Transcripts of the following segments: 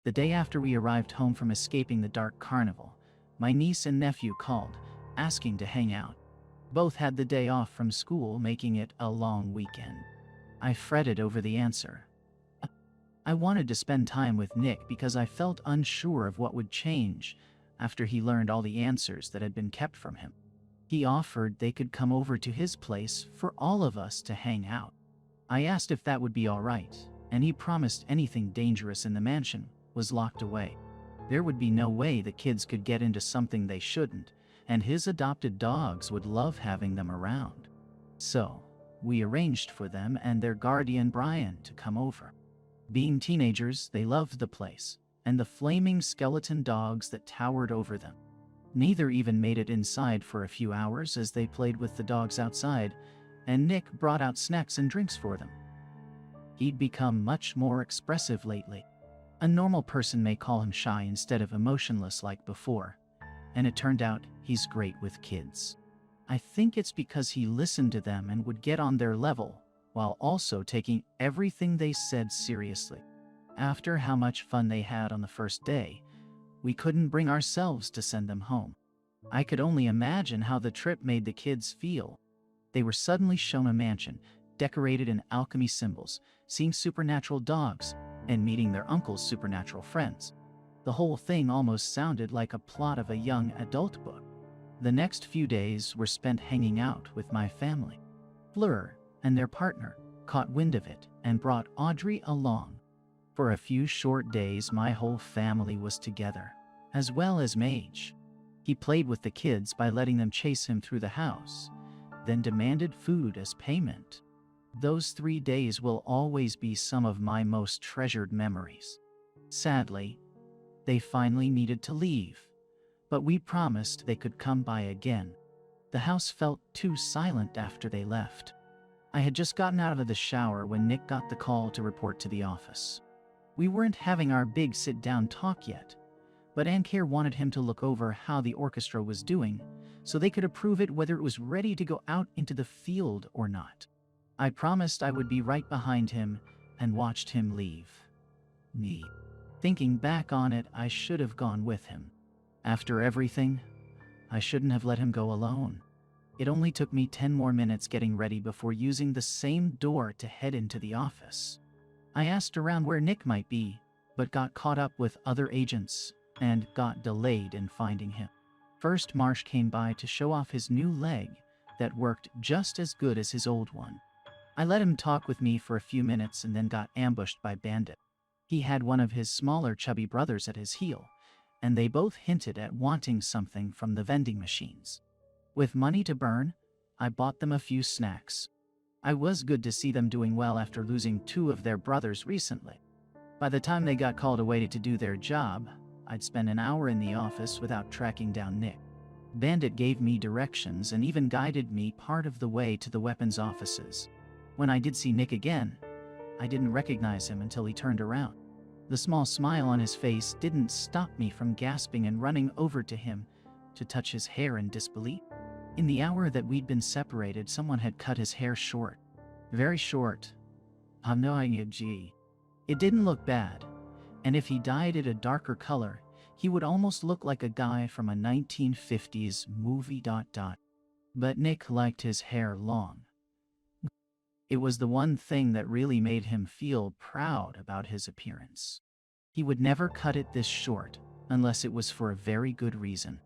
The day after we arrived home from escaping the dark carnival, my niece and nephew called, asking to hang out. Both had the day off from school, making it a long weekend. I fretted over the answer. I wanted to spend time with Nick because I felt unsure of what would change after he learned all the answers that had been kept from him. He offered they could come over to his place for all of us to hang out. I asked if that would be all right, and he promised anything dangerous in the mansion was locked away. There would be no way the kids could get into something they shouldn't, and his adopted dogs would love having them around. So, we arranged for them and their guardian Brian to come over. Being teenagers, they loved the place, and the flaming skeleton dogs that towered over them. Neither even made it inside for a few hours as they played with the dogs outside, and Nick brought out snacks and drinks for them. He'd become much more expressive lately. A normal person may call him shy instead of emotionless like before, and it turned out he's great with kids. I think it's because he listened to them and would get on their level, while also taking everything they said seriously. After how much fun they had on the first day, we couldn't bring ourselves to send them home. I could only imagine how the trip made the kids feel. They were suddenly shown a mansion, decorated in alchemy symbols, seeing supernatural dogs, and meeting their uncle's supernatural friends. The whole thing almost sounded like a plot of a young adult book. The next few days were spent hanging out with my family. Fleur and their partner caught wind of it and brought Audrey along. For a few short days, my whole family was together, as well as Mage. He played with the kids by letting them chase him through the house, then demanded food as payment. Those 3 days will always be some of my most treasured memories. Sadly, they finally needed to leave, but we promised they could come by again. The house felt too silent after they left. I had just gotten out of the shower when Nick got the call to report to the office. We weren't having our big sit-down talk yet, but Anne-Care wanted him to look over how the orchestra was doing so they could approve it whether it was ready to go out into the field or not. I promised I would be right behind him and watched him leave. Me. Thinking back on it, I should have gone with him. After everything, I shouldn't have let him go alone. It only took me 10 more minutes getting ready before using the same door to head into the office. I asked around where Nick might be, but got caught up with other agents and got delayed in finding him. First, Marsh came by to show off his new leg that worked just as good as his old one. I let him talk with me for a few minutes and then got ambushed by Bandit. He had one of his smaller chubby brothers at his heel, and they both hinted at wanting something from the vending machines. With money to burn, I bought them a few snacks. I was good to see them doing well after losing 2 of their brothers recently. By the time they got called away to do their job, I'd spent an hour in the office without tracking down Nick. Bandit gave me directions and even guided me part of the way to the weapons offices. When I did see Nick again, I didn't recognize him until he turned around. The small smile on his face didn't stop me from gasping and running over to him to touch his hair in disbelief. In the hour that we'd been separated, someone had cut his hair short. Very short. I'm knowing it, gee. It didn't look bad, and if he dyed it a darker color, he would almost look like a guy from a 1950s movie. But Nick liked his hair long. It was the one thing that really made him feel proud about his appearance. He would never cut it this short, unless it was for a very good reason.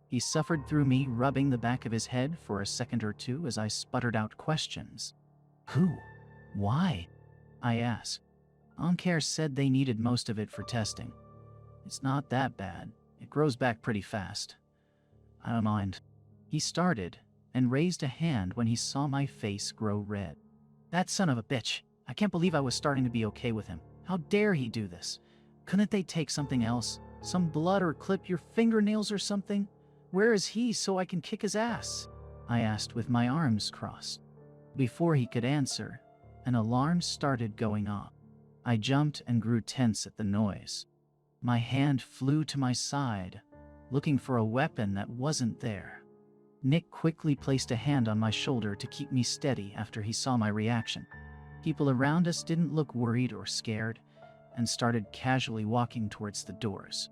He suffered through me rubbing the back of his head for a second or two as I sputtered out questions. Who? Why? I asked. Anne-Care said they needed most of it for testing. It's not that bad. It grows back pretty fast. I don't mind. He started and raised a hand when he saw my face grow red. That son of a bitch. I can't believe I was starting to be okay with him. How dare he do this? Couldn't they take something else? Some blood or clip your fingernails or something? Where is he so I can kick his ass? I asked with my arms crossed. Before he could answer, an alarm started going off. I jumped and grew tense at the noise. My hand flew to my side, looking for a weapon that wasn't there. Nick quickly placed a hand on my shoulder to keep me steady after he saw my reaction. People around us didn't look worried or scared, and started casually walking towards the doors.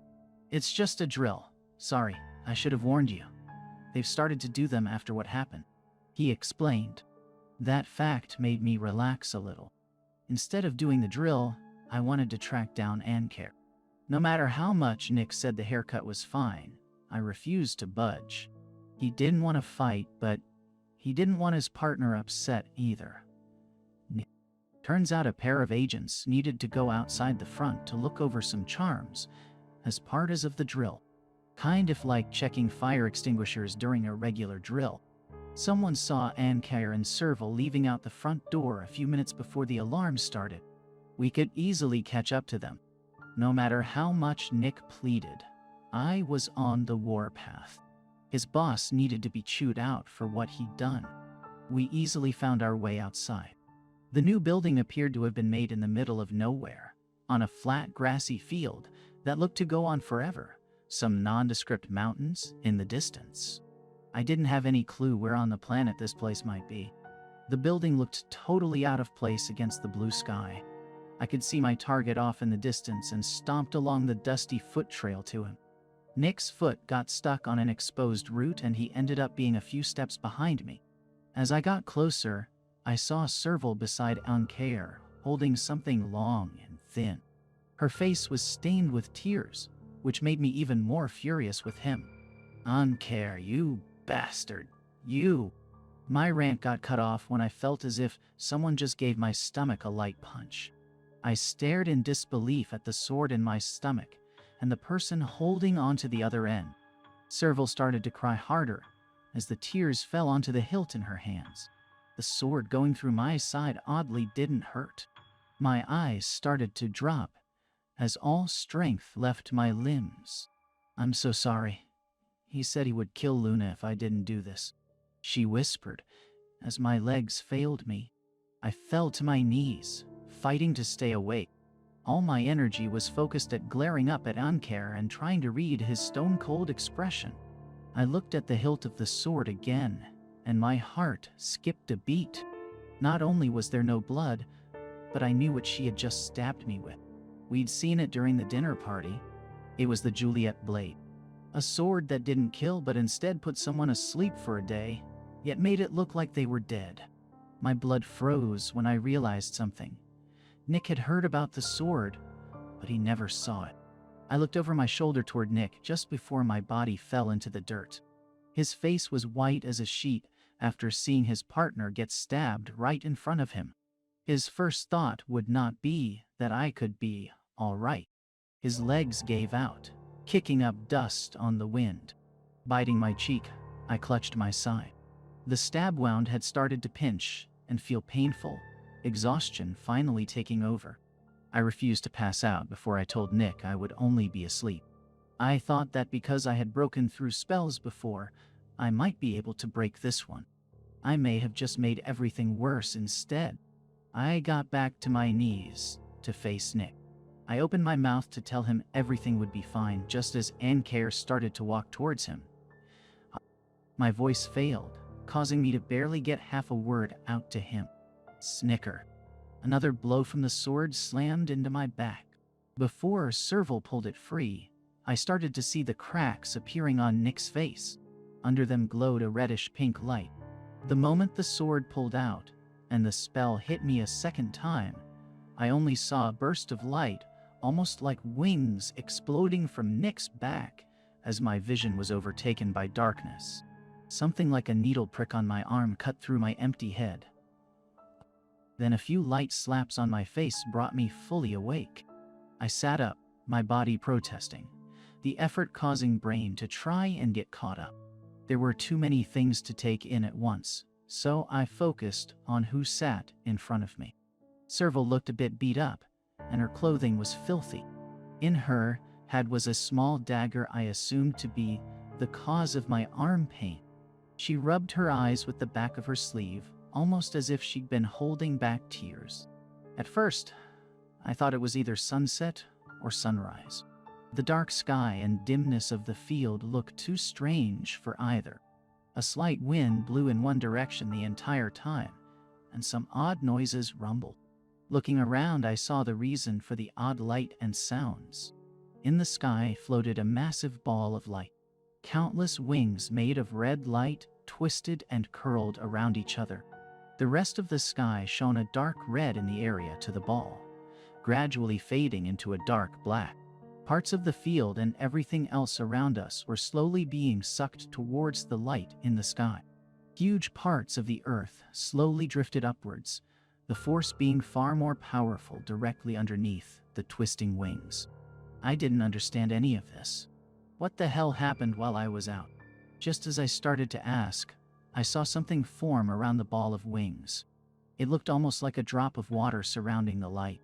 "It's just a drill. Sorry, I should have warned you. They've started to do them after what happened," he explained. That fact made me relax a little. Instead of doing the drill, I wanted to track down Ankare. No matter how much Nick said the haircut was fine, I refused to budge. He didn't want to fight, but he didn't want his partner upset either. Turns out a pair of agents needed to go outside the front to look over some charms as part of the drill. Kind of like checking fire extinguishers during a regular drill. Someone saw Ankare and Serval leaving out the front door a few minutes before the alarm started. We could easily catch up to them. No matter how much Nick pleaded, I was on the warpath. His boss needed to be chewed out for what he'd done. We easily found our way outside. The new building appeared to have been made in the middle of nowhere, on a flat, grassy field that looked to go on forever, some nondescript mountains in the distance. I didn't have any clue where on the planet this place might be. The building looked totally out of place against the blue sky. I could see my target off in the distance and stomped along the dusty foot trail to him. Nick's foot got stuck on an exposed root and he ended up being a few steps behind me. As I got closer, I saw Serval beside Ankare, holding something long and thin. Her face was stained with tears, which made me even more furious with him. "Ankare, you bastard, you!" My rant got cut off when I felt as if someone just gave my stomach a light punch. I stared in disbelief at the sword in my stomach and the person holding onto the other end. Serval started to cry harder as the tears fell onto the hilt in her hands. The sword going through my side oddly didn't hurt. My eyes started to drop as all strength left my limbs. "I'm so sorry. He said he would kill Luna if I didn't do this," she whispered as my legs failed me. I fell to my knees, fighting to stay awake. All my energy was focused at glaring up at Ankare and trying to read his stone-cold expression. I looked at the hilt of the sword again, and my heart skipped a beat. Not only was there no blood, but I knew what she had just stabbed me with. We'd seen it during the dinner party. It was the Juliet blade. A sword that didn't kill but instead put someone asleep for a day, yet made it look like they were dead. My blood froze when I realized something. Nick had heard about the sword, but he never saw it. I looked over my shoulder toward Nick just before my body fell into the dirt. His face was white as a sheet after seeing his partner get stabbed right in front of him. His first thought would not be that I could be all right. His legs gave out, kicking up dust on the wind. Biting my cheek, I clutched my side. The stab wound had started to pinch and feel painful, exhaustion finally taking over. I refused to pass out before I told Nick I would only be asleep. I thought that because I had broken through spells before, I might be able to break this one. I may have just made everything worse instead. I got back to my knees to face Nick. I opened my mouth to tell him everything would be fine just as Ankare started to walk towards him. My voice failed, causing me to barely get half a word out to him. Snicker. Another blow from the sword slammed into my back. Before Serval pulled it free, I started to see the cracks appearing on Nick's face. Under them glowed a reddish-pink light. The moment the sword pulled out, and the spell hit me a second time, I only saw a burst of light, almost like wings exploding from Nick's back, as my vision was overtaken by darkness. Something like a needle prick on my arm cut through my empty head. Then a few light slaps on my face brought me fully awake. I sat up, my body protesting, the effort causing brain to try and get caught up. There were too many things to take in at once, so I focused on who sat in front of me. Serval looked a bit beat up, and her clothing was filthy. In her head was a small dagger I assumed to be the cause of my arm pain. She rubbed her eyes with the back of her sleeve, almost as if she'd been holding back tears. At first, I thought it was either sunset or sunrise. The dark sky and dimness of the field looked too strange for either. A slight wind blew in one direction the entire time, and some odd noises rumbled. Looking around, I saw the reason for the odd light and sounds. In the sky floated a massive ball of light. Countless wings made of red light twisted and curled around each other. The rest of the sky shone a dark red in the area to the ball, gradually fading into a dark black. Parts of the field and everything else around us were slowly being sucked towards the light in the sky. Huge parts of the earth slowly drifted upwards, the force being far more powerful directly underneath the twisting wings. I didn't understand any of this. What the hell happened while I was out? Just as I started to ask, I saw something form around the ball of wings. It looked almost like a drop of water surrounding the light.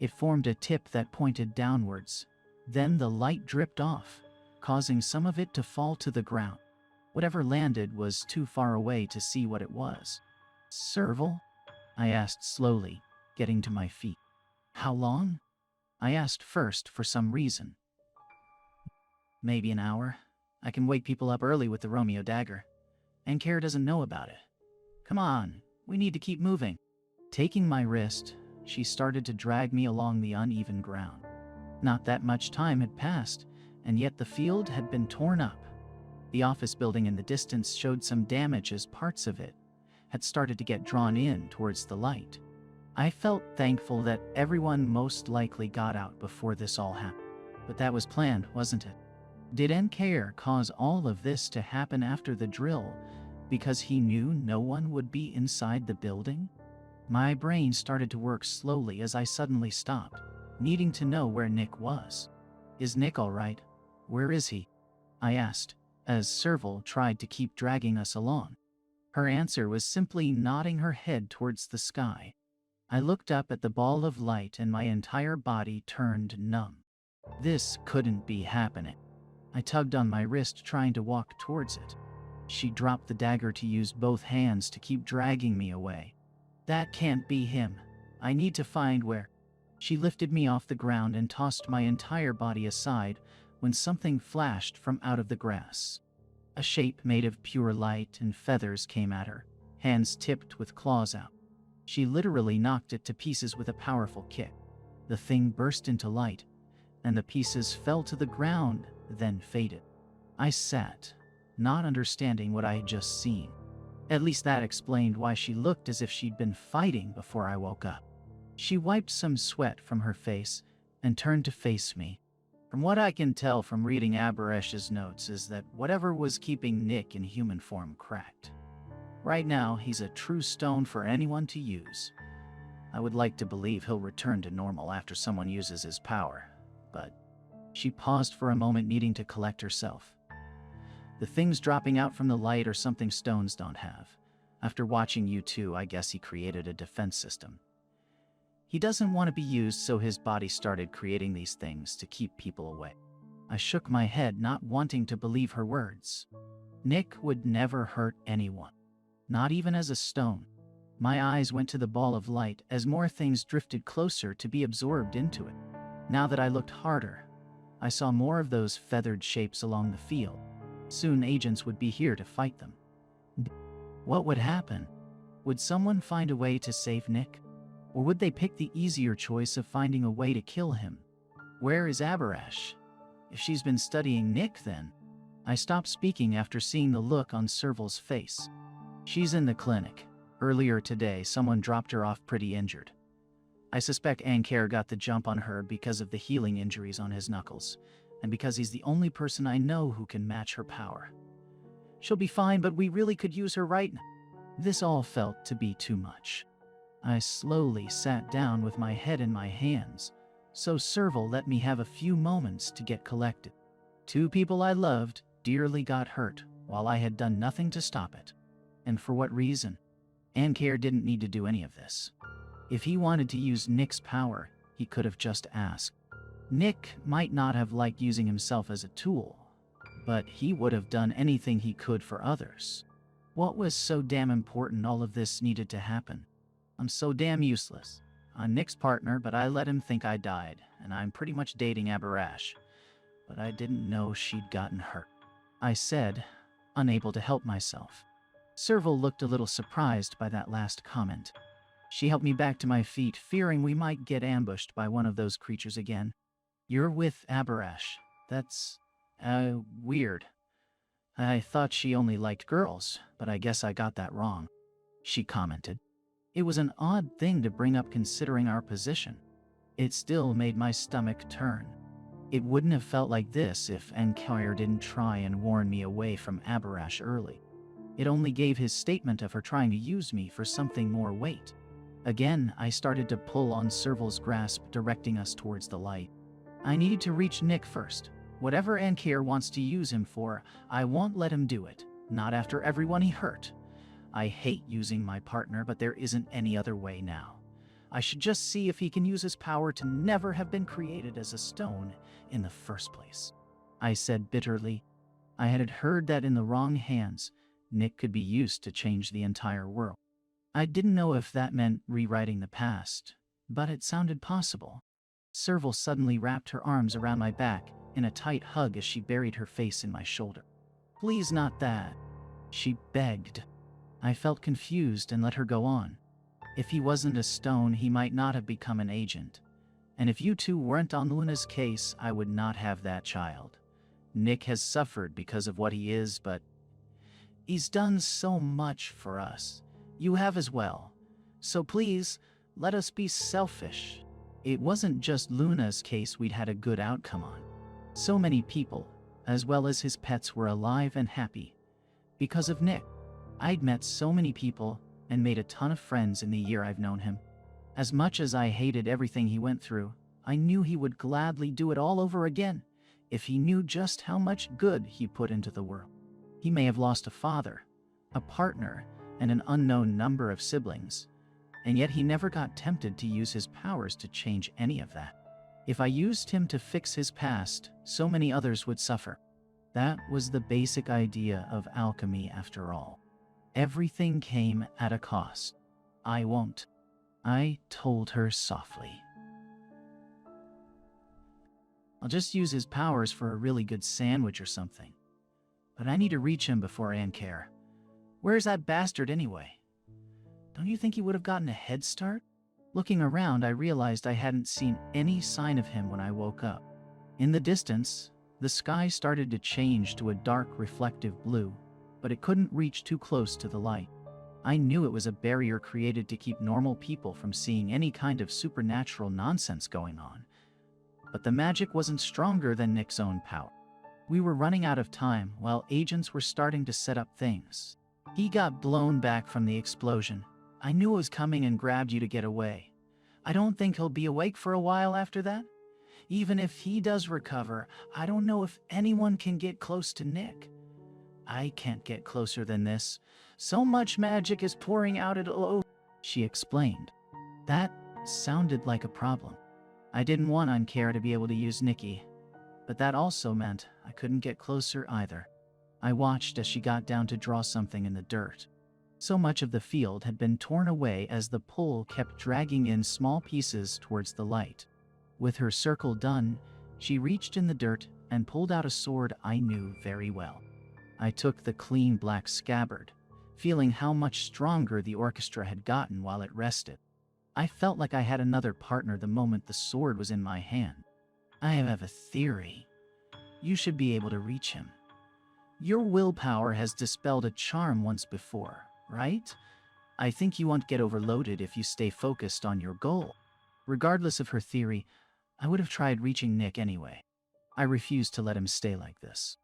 It formed a tip that pointed downwards. Then the light dripped off, causing some of it to fall to the ground. Whatever landed was too far away to see what it was. "Serval?" I asked slowly, getting to my feet. "How long?" I asked first for some reason. "Maybe an hour. I can wake people up early with the Romeo dagger. And Care doesn't know about it. Come on, we need to keep moving." Taking my wrist, she started to drag me along the uneven ground. Not that much time had passed, and yet the field had been torn up. The office building in the distance showed some damage as parts of it had started to get drawn in towards the light. I felt thankful that everyone most likely got out before this all happened. But that was planned, wasn't it? Did NKR cause all of this to happen after the drill because he knew no one would be inside the building? My brain started to work slowly as I suddenly stopped, needing to know where Nick was. "Is Nick all right? Where is he?" I asked, as Serval tried to keep dragging us along. Her answer was simply nodding her head towards the sky. I looked up at the ball of light and my entire body turned numb. This couldn't be happening. I tugged on my wrist, trying to walk towards it. She dropped the dagger to use both hands to keep dragging me away. "That can't be him. I need to find where." She lifted me off the ground and tossed my entire body aside when something flashed from out of the grass. A shape made of pure light and feathers came at her, hands tipped with claws out. She literally knocked it to pieces with a powerful kick. The thing burst into light, and the pieces fell to the ground, then faded. I sat, not understanding what I had just seen. At least that explained why she looked as if she'd been fighting before I woke up. She wiped some sweat from her face and turned to face me. "From what I can tell from reading Aberesh's notes is that whatever was keeping Nick in human form cracked. Right now, he's a true stone for anyone to use. I would like to believe he'll return to normal after someone uses his power, but..." She paused for a moment, needing to collect herself. "The things dropping out from the light are something stones don't have. After watching you two, I guess he created a defense system. He doesn't want to be used, so his body started creating these things to keep people away." I shook my head, not wanting to believe her words. Nick would never hurt anyone, not even as a stone. My eyes went to the ball of light as more things drifted closer to be absorbed into it. Now that I looked harder, I saw more of those feathered shapes along the field. Soon agents would be here to fight them. What would happen? Would someone find a way to save Nick? Or would they pick the easier choice of finding a way to kill him? Where is Aberesh? If she's been studying Nick, then... I stopped speaking after seeing the look on Serval's face. "She's in the clinic. Earlier today, someone dropped her off pretty injured. I suspect Ankare got the jump on her because of the healing injuries on his knuckles, and because he's the only person I know who can match her power. She'll be fine, but we really could use her right now." This all felt to be too much. I slowly sat down with my head in my hands, so Serval let me have a few moments to get collected. Two people I loved dearly got hurt, while I had done nothing to stop it. And for what reason? Ankare didn't need to do any of this. If he wanted to use Nick's power, he could have just asked. Nick might not have liked using himself as a tool, but he would have done anything he could for others. What was so damn important all of this needed to happen? I'm so damn useless. I'm Nick's partner, but I let him think I died, and I'm pretty much dating Aberesh. But I didn't know she'd gotten hurt, I said, unable to help myself. Serval looked a little surprised by that last comment. She helped me back to my feet, fearing we might get ambushed by one of those creatures again. You're with Abarash. That's, weird. I thought she only liked girls, but I guess I got that wrong, she commented. It was an odd thing to bring up considering our position. It still made my stomach turn. It wouldn't have felt like this if Ankar didn't try and warn me away from Abarash early. It only gave his statement of her trying to use me for something more weight. Again, I started to pull on Serval's grasp, directing us towards the light. I needed to reach Nick first. Whatever Ankar wants to use him for, I won't let him do it. Not after everyone he hurt. I hate using my partner, but there isn't any other way now. I should just see if he can use his power to never have been created as a stone in the first place, I said bitterly. I had heard that in the wrong hands, Nick could be used to change the entire world. I didn't know if that meant rewriting the past, but it sounded possible. Serval suddenly wrapped her arms around my back in a tight hug as she buried her face in my shoulder. Please, not that, she begged. I felt confused and let her go on. If he wasn't a stone, he might not have become an agent. And if you two weren't on Luna's case, I would not have that child. Nick has suffered because of what he is, but he's done so much for us. You have as well. So please, let us be selfish. It wasn't just Luna's case we'd had a good outcome on. So many people, as well as his pets, were alive and happy. Because of Nick, I'd met so many people and made a ton of friends in the year I've known him. As much as I hated everything he went through, I knew he would gladly do it all over again if he knew just how much good he put into the world. He may have lost a father, a partner, and an unknown number of siblings, and yet he never got tempted to use his powers to change any of that. If I used him to fix his past, so many others would suffer. That was the basic idea of alchemy after all. Everything came at a cost. I won't, I told her softly. I'll just use his powers for a really good sandwich or something. But I need to reach him before Ankar. Where's that bastard anyway? Don't you think he would have gotten a head start? Looking around, I realized I hadn't seen any sign of him when I woke up. In the distance, the sky started to change to a dark, reflective blue, but it couldn't reach too close to the light. I knew it was a barrier created to keep normal people from seeing any kind of supernatural nonsense going on. But the magic wasn't stronger than Nick's own power. We were running out of time while agents were starting to set up things. He got blown back from the explosion. I knew it was coming and grabbed you to get away. I don't think he'll be awake for a while after that. Even if he does recover, I don't know if anyone can get close to Nick. I can't get closer than this. So much magic is pouring out at all, she explained. That sounded like a problem. I didn't want Ankar to be able to use Nikki, but that also meant I couldn't get closer either. I watched as she got down to draw something in the dirt. So much of the field had been torn away as the pull kept dragging in small pieces towards the light. With her circle done, she reached in the dirt and pulled out a sword I knew very well. I took the clean black scabbard, feeling how much stronger the orchestra had gotten while it rested. I felt like I had another partner the moment the sword was in my hand. I have a theory. You should be able to reach him. Your willpower has dispelled a charm once before, right? I think you won't get overloaded if you stay focused on your goal. Regardless of her theory, I would have tried reaching Nick anyway. I refused to let him stay like this.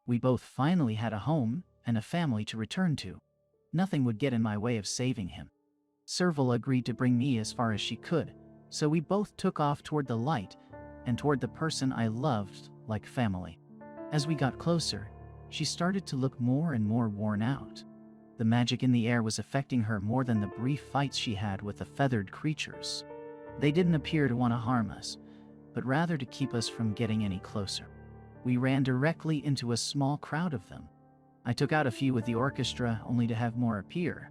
We both finally had a home and a family to return to. Nothing would get in my way of saving him. Serval agreed to bring me as far as she could, so we both took off toward the light and toward the person I loved like family. As we got closer, she started to look more and more worn out. The magic in the air was affecting her more than the brief fights she had with the feathered creatures. They didn't appear to want to harm us, but rather to keep us from getting any closer. We ran directly into a small crowd of them. I took out a few with the orchestra only to have more appear.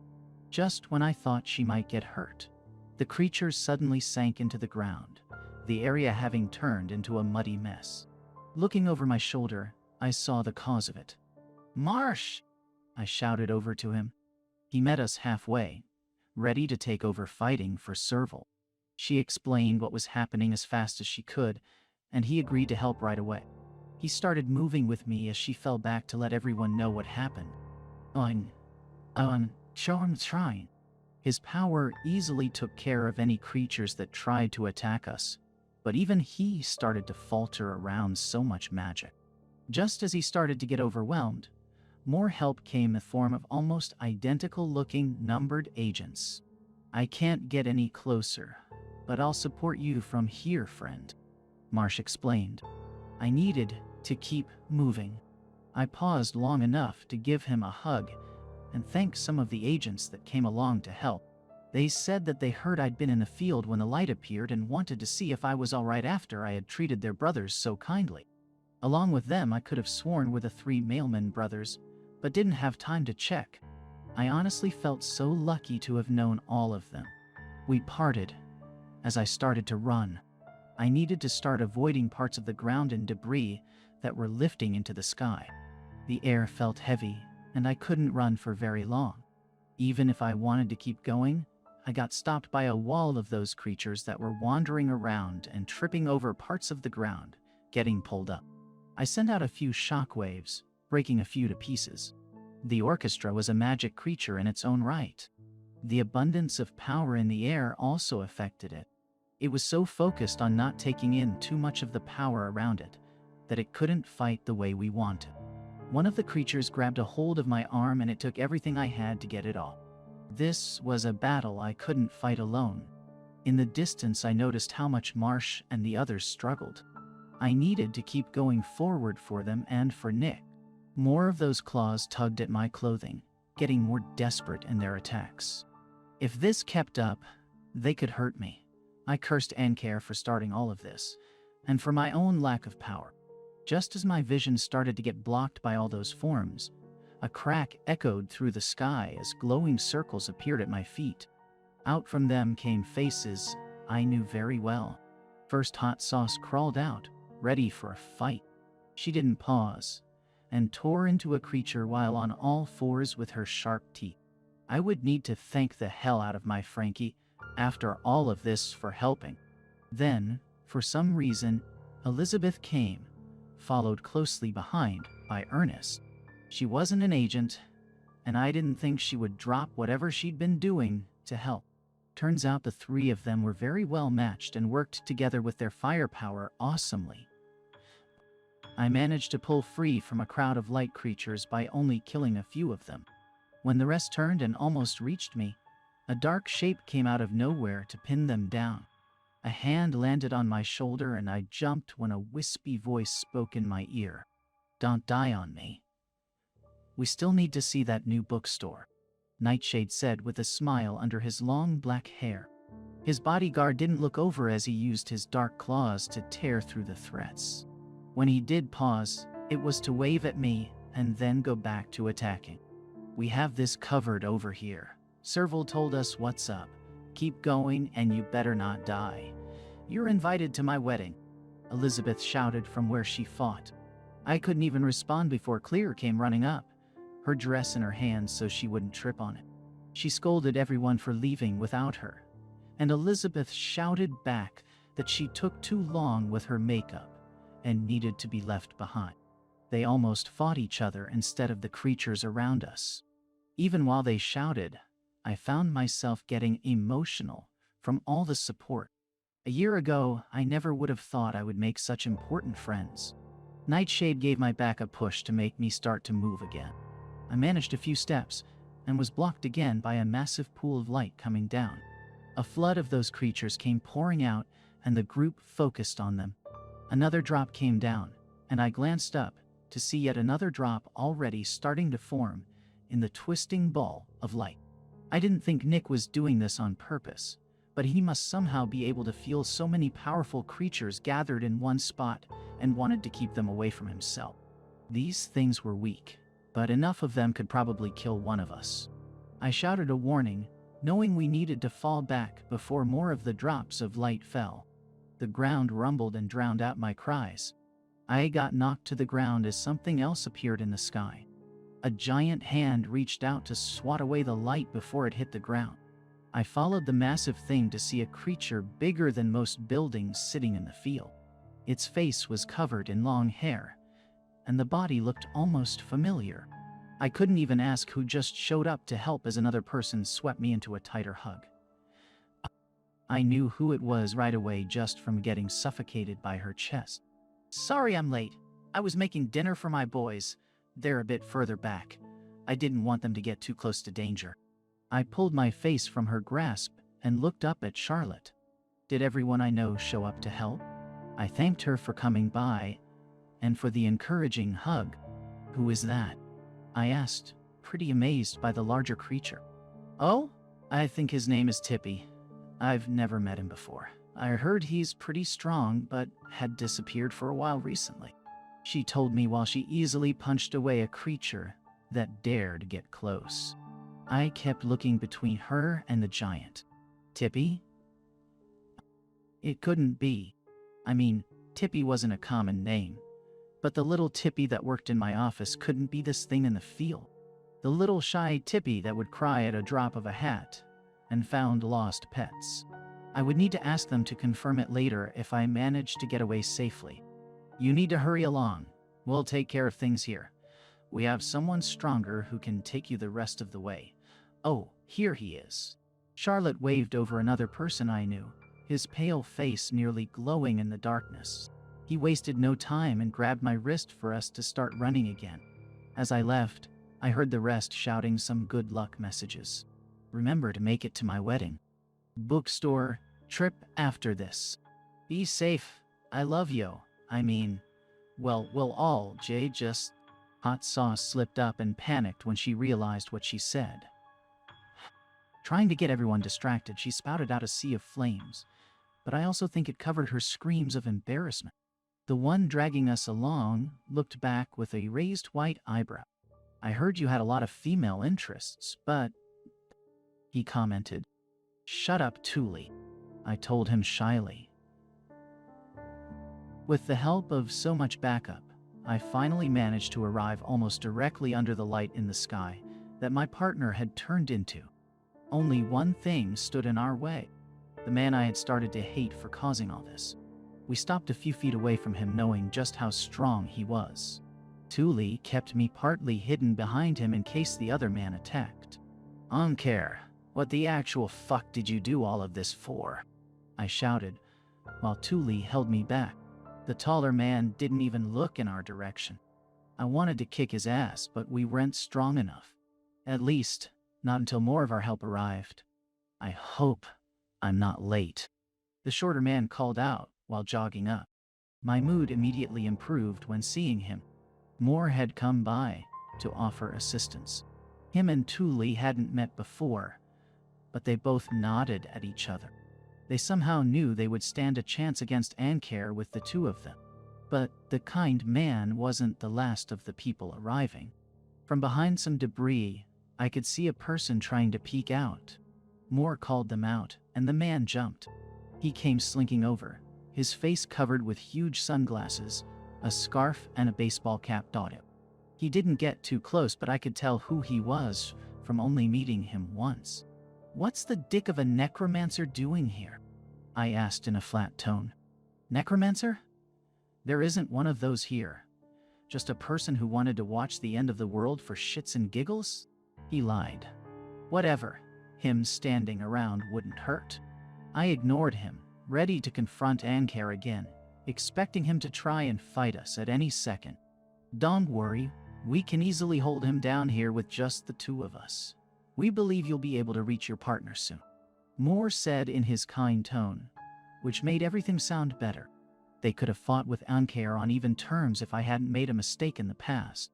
Just when I thought she might get hurt, the creatures suddenly sank into the ground, the area having turned into a muddy mess. Looking over my shoulder, I saw the cause of it. "Marsh!" I shouted over to him. He met us halfway, ready to take over fighting for Serval. She explained what was happening as fast as she could, and he agreed to help right away. He started moving with me as she fell back to let everyone know what happened. I'm trying. His power easily took care of any creatures that tried to attack us, but even he started to falter around so much magic. Just as he started to get overwhelmed, more help came in the form of almost identical-looking numbered agents. I can't get any closer, but I'll support you from here, friend, Marsh explained. I needed to keep moving. I paused long enough to give him a hug and thank some of the agents that came along to help. They said that they heard I'd been in the field when the light appeared and wanted to see if I was all right after I had treated their brothers so kindly. Along with them, I could have sworn were the 3 mailman brothers, but didn't have time to check. I honestly felt so lucky to have known all of them. We parted as I started to run. I needed to start avoiding parts of the ground and debris that were lifting into the sky. The air felt heavy, and I couldn't run for very long. Even if I wanted to keep going, I got stopped by a wall of those creatures that were wandering around and tripping over parts of the ground, getting pulled up. I sent out a few shockwaves, breaking a few to pieces. The orchestra was a magic creature in its own right. The abundance of power in the air also affected it. It was so focused on not taking in too much of the power around it that it couldn't fight the way we wanted. One of the creatures grabbed a hold of my arm and it took everything I had to get it off. This was a battle I couldn't fight alone. In the distance, I noticed how much Marsh and the others struggled. I needed to keep going forward for them and for Nick. More of those claws tugged at my clothing, getting more desperate in their attacks. If this kept up, they could hurt me. I cursed Ankare for starting all of this, and for my own lack of power. Just as my vision started to get blocked by all those forms, a crack echoed through the sky as glowing circles appeared at my feet. Out from them came faces I knew very well. First, Hot Sauce crawled out, ready for a fight. She didn't pause, and tore into a creature while on all fours with her sharp teeth. I would need to thank the hell out of my Frankie after all of this for helping. Then, for some reason, Elizabeth came, followed closely behind by Ernest. She wasn't an agent, and I didn't think she would drop whatever she'd been doing to help. Turns out the 3 of them were very well matched and worked together with their firepower awesomely. I managed to pull free from a crowd of light creatures by only killing a few of them. When the rest turned and almost reached me, a dark shape came out of nowhere to pin them down. A hand landed on my shoulder and I jumped when a wispy voice spoke in my ear. "Don't die on me. We still need to see that new bookstore," Nightshade said with a smile under his long black hair. His bodyguard didn't look over as he used his dark claws to tear through the threats. When he did pause, it was to wave at me and then go back to attacking. "We have this covered over here. Serval told us what's up. Keep going and you better not die. You're invited to my wedding," Elizabeth shouted from where she fought. I couldn't even respond before Clear came running up, her dress in her hands so she wouldn't trip on it. She scolded everyone for leaving without her, and Elizabeth shouted back that she took too long with her makeup and needed to be left behind. They almost fought each other instead of the creatures around us. Even while they shouted, I found myself getting emotional from all the support. A year ago, I never would have thought I would make such important friends. Nightshade gave my back a push to make me start to move again. I managed a few steps and was blocked again by a massive pool of light coming down. A flood of those creatures came pouring out and the group focused on them. Another drop came down, and I glanced up to see yet another drop already starting to form in the twisting ball of light. I didn't think Nick was doing this on purpose, but he must somehow be able to feel so many powerful creatures gathered in one spot and wanted to keep them away from himself. These things were weak, but enough of them could probably kill one of us. I shouted a warning, knowing we needed to fall back before more of the drops of light fell. The ground rumbled and drowned out my cries. I got knocked to the ground as something else appeared in the sky. A giant hand reached out to swat away the light before it hit the ground. I followed the massive thing to see a creature bigger than most buildings sitting in the field. Its face was covered in long hair, and the body looked almost familiar. I couldn't even ask who just showed up to help as another person swept me into a tighter hug. I knew who it was right away just from getting suffocated by her chest. "Sorry I'm late. I was making dinner for my boys. They're a bit further back. I didn't want them to get too close to danger." I pulled my face from her grasp and looked up at Charlotte. Did everyone I know show up to help? I thanked her for coming by and for the encouraging hug. "Who is that?" I asked, pretty amazed by the larger creature. "Oh, I think his name is Tippy. I've never met him before. I heard he's pretty strong, but had disappeared for a while recently," she told me while she easily punched away a creature that dared get close. I kept looking between her and the giant. Tippy? It couldn't be. I mean, Tippy wasn't a common name. But the little Tippy that worked in my office couldn't be this thing in the field. The little shy Tippy that would cry at a drop of a hat and found lost pets. I would need to ask them to confirm it later if I managed to get away safely. "You need to hurry along. We'll take care of things here. We have someone stronger who can take you the rest of the way. Oh, here he is." Charlotte waved over another person I knew, his pale face nearly glowing in the darkness. He wasted no time and grabbed my wrist for us to start running again. As I left, I heard the rest shouting some good luck messages. "Remember to make it to my wedding. Bookstore trip after this. Be safe. I love you. I mean, well, we'll all, Jay just..." Hot Sauce slipped up and panicked when she realized what she said. Trying to get everyone distracted, she spouted out a sea of flames, but I also think it covered her screams of embarrassment. The one dragging us along looked back with a raised white eyebrow. "I heard you had a lot of female interests, but..." he commented. "Shut up, Thule," I told him shyly. With the help of so much backup, I finally managed to arrive almost directly under the light in the sky that my partner had turned into. Only one thing stood in our way: the man I had started to hate for causing all this. We stopped a few feet away from him, knowing just how strong he was. Thule kept me partly hidden behind him in case the other man attacked. "Care, what the actual fuck did you do all of this for?" I shouted, while Thule held me back. The taller man didn't even look in our direction. I wanted to kick his ass, but we weren't strong enough. At least, not until more of our help arrived. "I hope I'm not late," the shorter man called out while jogging up. My mood immediately improved when seeing him. More had come by to offer assistance. Him and Thule hadn't met before, but they both nodded at each other. They somehow knew they would stand a chance against Ankare with the two of them. But the kind man wasn't the last of the people arriving. From behind some debris, I could see a person trying to peek out. Moore called them out, and the man jumped. He came slinking over, his face covered with huge sunglasses, a scarf and a baseball cap dotted. He didn't get too close, but I could tell who he was from only meeting him once. "What's the dick of a necromancer doing here?" I asked in a flat tone. "Necromancer? There isn't one of those here. Just a person who wanted to watch the end of the world for shits and giggles?" He lied. Whatever, him standing around wouldn't hurt. I ignored him, ready to confront Ankare again, expecting him to try and fight us at any second. "Don't worry, we can easily hold him down here with just the two of us. We believe you'll be able to reach your partner soon," Moore said in his kind tone, which made everything sound better. They could have fought with Ankare on even terms if I hadn't made a mistake in the past.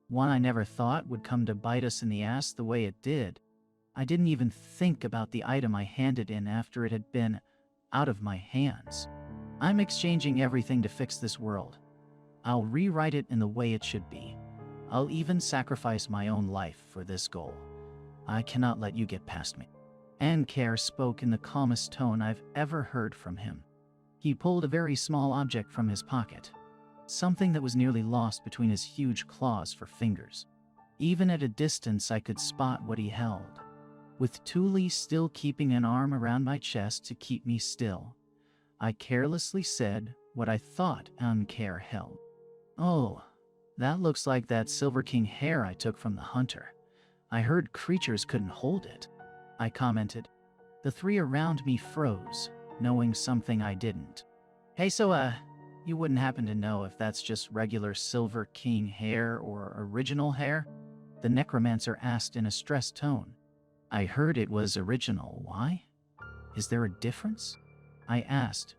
One I never thought would come to bite us in the ass the way it did. I didn't even think about the item I handed in after it had been out of my hands. "I'm exchanging everything to fix this world. I'll rewrite it in the way it should be. I'll even sacrifice my own life for this goal. I cannot let you get past me." Ankare spoke in the calmest tone I've ever heard from him. He pulled a very small object from his pocket, something that was nearly lost between his huge claws for fingers. Even at a distance I could spot what he held. with Thule still keeping an arm around my chest to keep me still. I carelessly said what I thought uncare held. "Oh, that looks like that Silver King hair I took from the hunter. I heard creatures couldn't hold it," I commented. The three around me froze, knowing something I didn't. "Hey, so, you wouldn't happen to know if that's just regular Silver King hair or original hair?" the necromancer asked in a stressed tone. "I heard it was original. Why? Is there a difference?" I asked,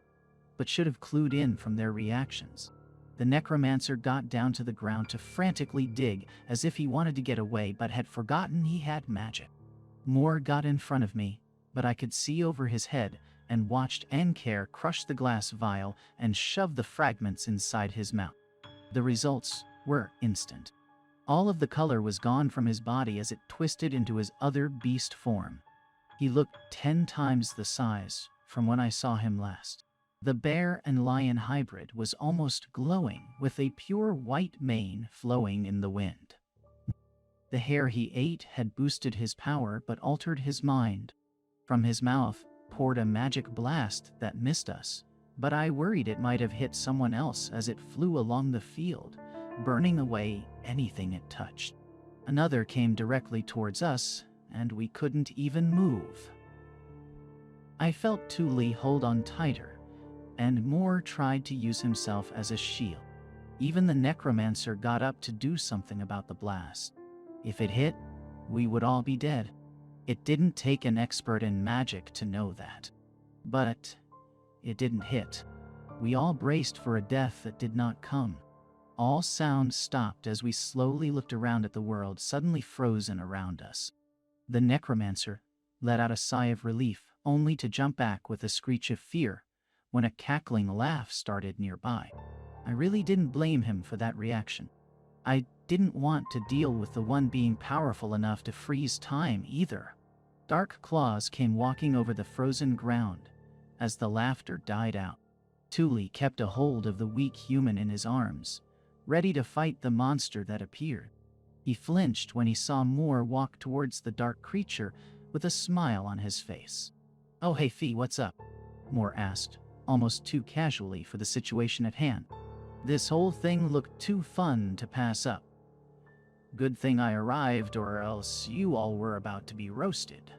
but should have clued in from their reactions. The necromancer got down to the ground to frantically dig as if he wanted to get away but had forgotten he had magic. Moore got in front of me, but I could see over his head and watched Encare crush the glass vial and shove the fragments inside his mouth. The results were instant. All of the color was gone from his body as it twisted into his other beast form. He looked 10 times the size from when I saw him last. The bear and lion hybrid was almost glowing, with a pure white mane flowing in the wind. The hair he ate had boosted his power but altered his mind. From his mouth poured a magic blast that missed us, but I worried it might have hit someone else as it flew along the field, burning away anything it touched. Another came directly towards us, and we couldn't even move. I felt Thule hold on tighter, and Moore tried to use himself as a shield. Even the necromancer got up to do something about the blast. If it hit, we would all be dead. It didn't take an expert in magic to know that. But it didn't hit. We all braced for a death that did not come. All sound stopped as we slowly looked around at the world suddenly frozen around us. The necromancer let out a sigh of relief, only to jump back with a screech of fear when a cackling laugh started nearby. I really didn't blame him for that reaction. I didn't want to deal with the one being powerful enough to freeze time either. Dark claws came walking over the frozen ground as the laughter died out. Thule kept a hold of the weak human in his arms, ready to fight the monster that appeared. He flinched when he saw Moore walk towards the dark creature with a smile on his face. "Oh, hey Fee, what's up?" Moore asked, almost too casually for the situation at hand. This whole thing looked too fun to pass up. "Good thing I arrived, or else you all were about to be roasted.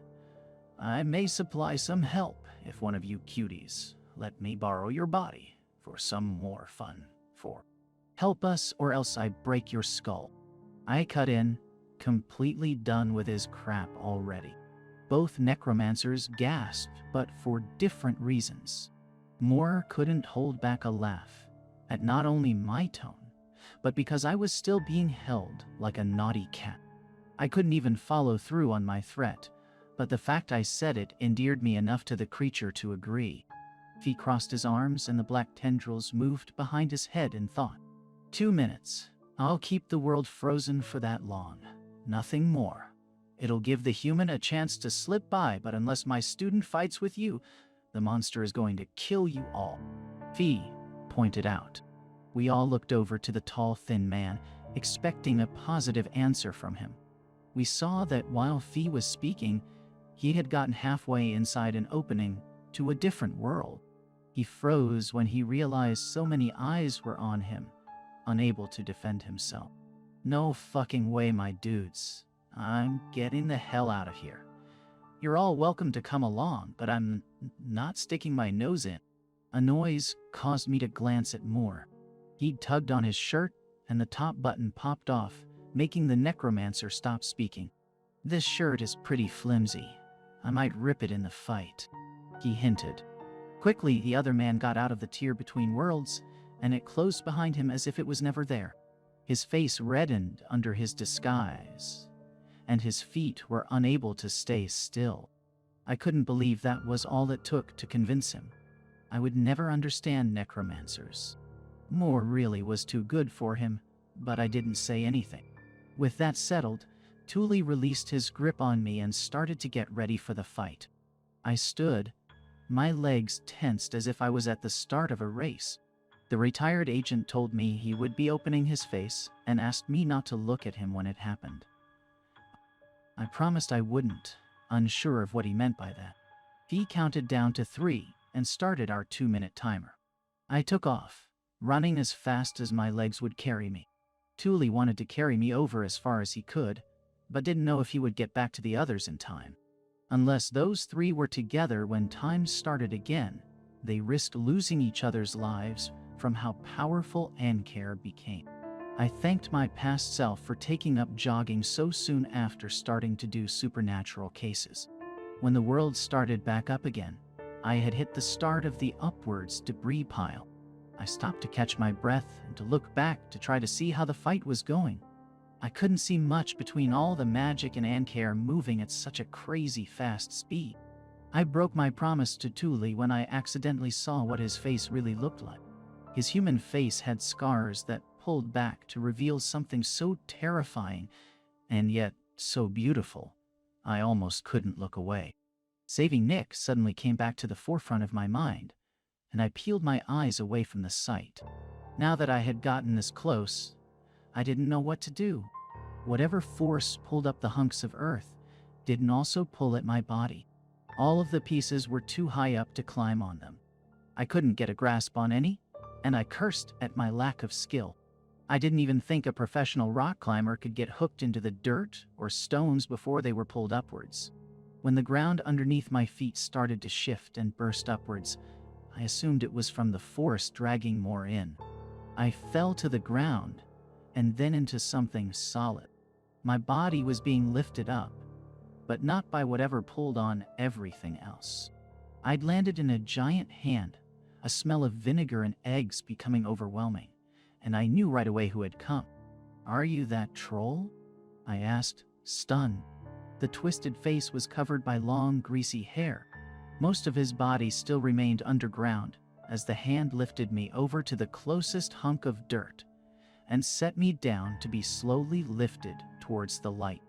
I may supply some help if one of you cuties let me borrow your body for some more fun. Help us or else I break your skull." I cut in, completely done with his crap already. Both necromancers gasped, but for different reasons. Moore couldn't hold back a laugh at not only my tone, but because I was still being held like a naughty cat. I couldn't even follow through on my threat, but the fact I said it endeared me enough to the creature to agree. He crossed his arms and the black tendrils moved behind his head in thought. 2 minutes. I'll keep the world frozen for that long. Nothing more. It'll give the human a chance to slip by, but unless my student fights with you, the monster is going to kill you all," Fee pointed out. We all looked over to the tall, thin man, expecting a positive answer from him. We saw that while Fee was speaking, he had gotten halfway inside an opening to a different world. He froze when he realized so many eyes were on him, unable to defend himself. "No fucking way, my dudes. I'm getting the hell out of here. You're all welcome to come along, but I'm not sticking my nose in." A noise caused me to glance at Moore. He'd tugged on his shirt, and the top button popped off, making the necromancer stop speaking. "This shirt is pretty flimsy. I might rip it in the fight," he hinted. Quickly, the other man got out of the tier between worlds, and it closed behind him as if it was never there. His face reddened under his disguise, and his feet were unable to stay still. I couldn't believe that was all it took to convince him. I would never understand necromancers. Moore really was too good for him, but I didn't say anything. With that settled, Thule released his grip on me and started to get ready for the fight. I stood, my legs tensed as if I was at the start of a race. The retired agent told me he would be opening his face and asked me not to look at him when it happened. I promised I wouldn't, unsure of what he meant by that. He counted down to 3 and started our 2-minute timer. I took off, running as fast as my legs would carry me. Thule wanted to carry me over as far as he could, but didn't know if he would get back to the others in time. Unless those 3 were together when time started again, they risked losing each other's lives from how powerful Ankare became. I thanked my past self for taking up jogging so soon after starting to do supernatural cases. When the world started back up again, I had hit the start of the upwards debris pile. I stopped to catch my breath and to look back to try to see how the fight was going. I couldn't see much between all the magic and Ankare moving at such a crazy fast speed. I broke my promise to Thule when I accidentally saw what his face really looked like. His human face had scars that pulled back to reveal something so terrifying and yet so beautiful, I almost couldn't look away. Saving Nick suddenly came back to the forefront of my mind, and I peeled my eyes away from the sight. Now that I had gotten this close, I didn't know what to do. Whatever force pulled up the hunks of earth didn't also pull at my body. All of the pieces were too high up to climb on them. I couldn't get a grasp on any, and I cursed at my lack of skill. I didn't even think a professional rock climber could get hooked into the dirt or stones before they were pulled upwards. When the ground underneath my feet started to shift and burst upwards, I assumed it was from the force dragging more in. I fell to the ground, and then into something solid. My body was being lifted up, but not by whatever pulled on everything else. I'd landed in a giant hand, a smell of vinegar and eggs becoming overwhelming, and I knew right away who had come. "Are you that troll?" I asked, stunned. The twisted face was covered by long, greasy hair. Most of his body still remained underground as the hand lifted me over to the closest hunk of dirt and set me down to be slowly lifted towards the light.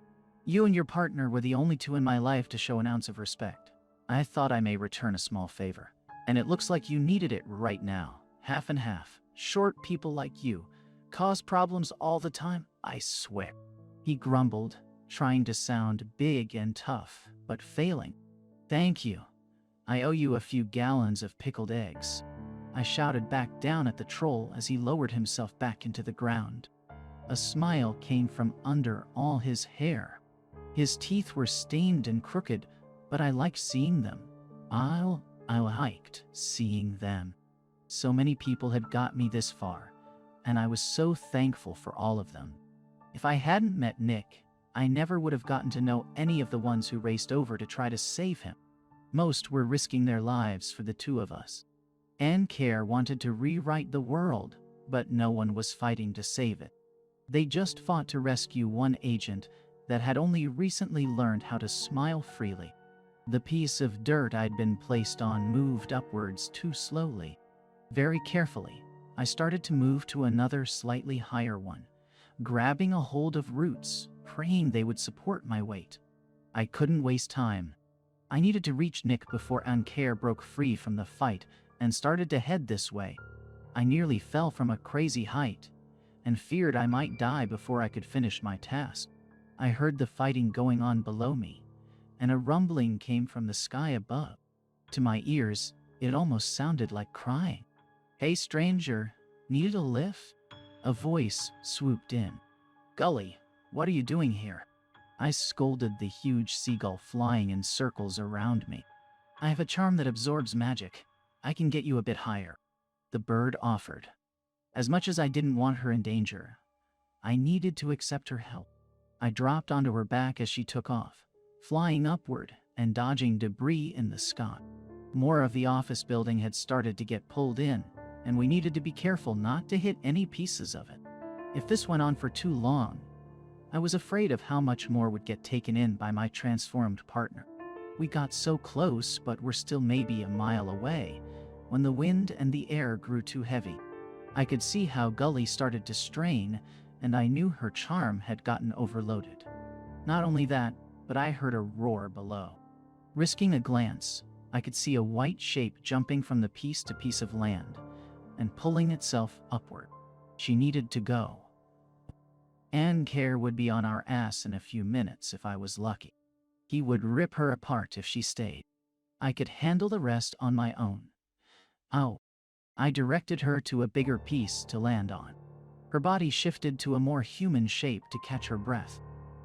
"You and your partner were the only 2 in my life to show an ounce of respect. I thought I may return a small favor, and it looks like you needed it right now. Half and half. Short people like you cause problems all the time, I swear." He grumbled, trying to sound big and tough, but failing. "Thank you. I owe you a few gallons of pickled eggs," I shouted back down at the troll as he lowered himself back into the ground. A smile came from under all his hair. His teeth were stained and crooked, but I liked seeing them. I liked seeing them. So many people had got me this far, and I was so thankful for all of them. If I hadn't met Nick, I never would have gotten to know any of the ones who raced over to try to save him. Most were risking their lives for the 2 of us. Ankare wanted to rewrite the world, but no one was fighting to save it. They just fought to rescue one agent that had only recently learned how to smile freely. The piece of dirt I'd been placed on moved upwards too slowly. Very carefully, I started to move to another slightly higher one, grabbing a hold of roots, praying they would support my weight. I couldn't waste time. I needed to reach Nick before Ankare broke free from the fight and started to head this way. I nearly fell from a crazy height and feared I might die before I could finish my task. I heard the fighting going on below me, and a rumbling came from the sky above. To my ears, it almost sounded like crying. "Hey stranger, need a lift?" A voice swooped in. "Gully, what are you doing here?" I scolded the huge seagull flying in circles around me. "I have a charm that absorbs magic. I can get you a bit higher," the bird offered. As much as I didn't want her in danger, I needed to accept her help. I dropped onto her back as she took off, flying upward and dodging debris in the sky. More of the office building had started to get pulled in, and we needed to be careful not to hit any pieces of it. If this went on for too long, I was afraid of how much more would get taken in by my transformed partner. We got so close, but were still maybe a mile away, when the wind and the air grew too heavy. I could see how Gully started to strain, and I knew her charm had gotten overloaded. Not only that, but I heard a roar below. Risking a glance, I could see a white shape jumping from the piece to piece of land and pulling itself upward. She needed to go. Ankare would be on our ass in a few minutes if I was lucky. He would rip her apart if she stayed. I could handle the rest on my own. Oh, I directed her to a bigger piece to land on. Her body shifted to a more human shape to catch her breath.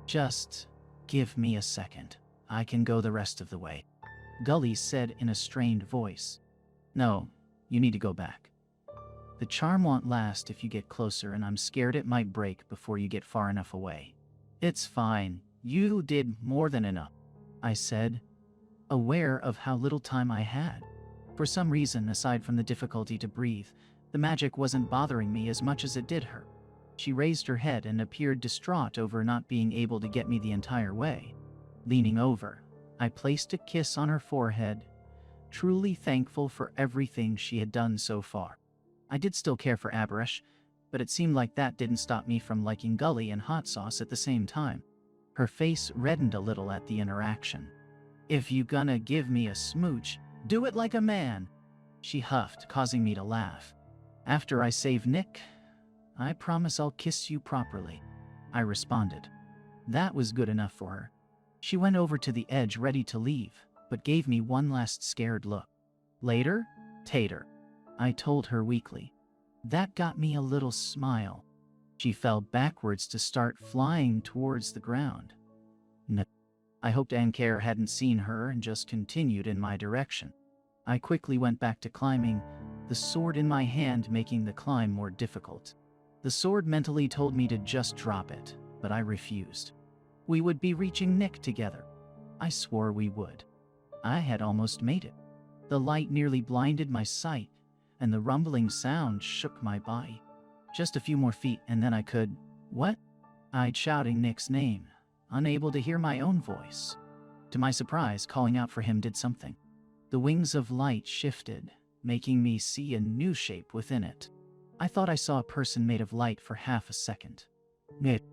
Just give me a second. I can go the rest of the way, Gully said in a strained voice. No, you need to go back. The charm won't last if you get closer, and I'm scared it might break before you get far enough away. It's fine. You did more than enough, I said, aware of how little time I had. For some reason, aside from the difficulty to breathe, the magic wasn't bothering me as much as it did her. She raised her head and appeared distraught over not being able to get me the entire way. Leaning over, I placed a kiss on her forehead, truly thankful for everything she had done so far. I did still care for Abaresh, but it seemed like that didn't stop me from liking Gully and Hot Sauce at the same time. Her face reddened a little at the interaction. If you gonna give me a smooch, do it like a man, she huffed, causing me to laugh. After I save Nick, I promise I'll kiss you properly, I responded. That was good enough for her. She went over to the edge ready to leave, but gave me one last scared look. Later, Tater, I told her weakly. That got me a little smile. She fell backwards to start flying towards the ground. No. I hoped Anker hadn't seen her and just continued in my direction. I quickly went back to climbing, the sword in my hand making the climb more difficult. The sword mentally told me to just drop it, but I refused. We would be reaching Nick together. I swore we would. I had almost made it. The light nearly blinded my sight, and the rumbling sound shook my body. Just a few more feet and then I could... What? I'd shouting Nick's name, unable to hear my own voice. To my surprise, calling out for him did something. The wings of light shifted, making me see a new shape within it. I thought I saw a person made of light for half a second. Nick.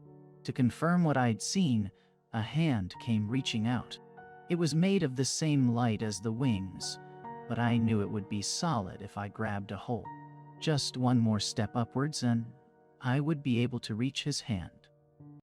To confirm what I'd seen, a hand came reaching out. It was made of the same light as the wings, but I knew it would be solid if I grabbed a hold. Just one more step upwards and I would be able to reach his hand.